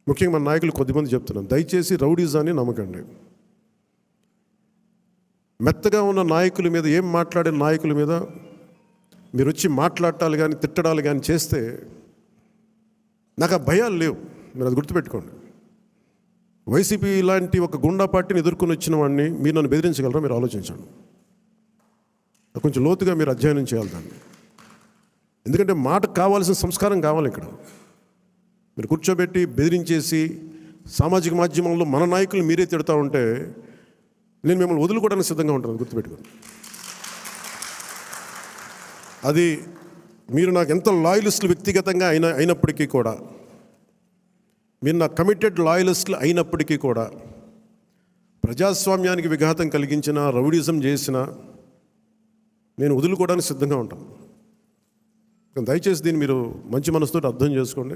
ముఖ్యంగా మన నాయకులు కొద్దిమంది చెప్తున్నాను, దయచేసి రౌడీజాన్ని నమ్మకండి. మెత్తగా ఉన్న నాయకుల మీద, ఏం మాట్లాడే నాయకుల మీద మీరు వచ్చి మాట్లాడాలి కానీ తిట్టడాలు కానీ చేస్తే నాకు ఆ భయాలు లేవు. మీరు అది గుర్తుపెట్టుకోండి. వైసీపీ లాంటి ఒక గుండా పార్టీని ఎదుర్కొని వచ్చిన వాడిని మీరు నన్ను బెదిరించగలరా? మీరు ఆలోచించండి. కొంచెం లోతుగా మీరు అధ్యయనం చేయాలి దాన్ని. ఎందుకంటే మాటకు కావాల్సిన సంస్కారం కావాలి. ఇక్కడ మీరు కూర్చోబెట్టి బెదిరించేసి సామాజిక మాధ్యమంలో మన నాయకులు మీరే తిడతా ఉంటే నేను మిమ్మల్ని వదులుకోవడానికి సిద్ధంగా ఉంటాను, గుర్తుపెట్టుకోండి. అది మీరు నాకు ఎంత లాయలిస్టులు వ్యక్తిగతంగా అయినప్పటికీ కూడా, మీరు నా కమిటెడ్ లాయలిస్టులు అయినప్పటికీ కూడా, ప్రజాస్వామ్యానికి విఘాతం కలిగించిన, రౌడీజం చేసిన నేను వదులుకోవడానికి సిద్ధంగా ఉంటాను. దయచేసి దీన్ని మీరు మంచి మనసుతో అర్థం చేసుకోండి.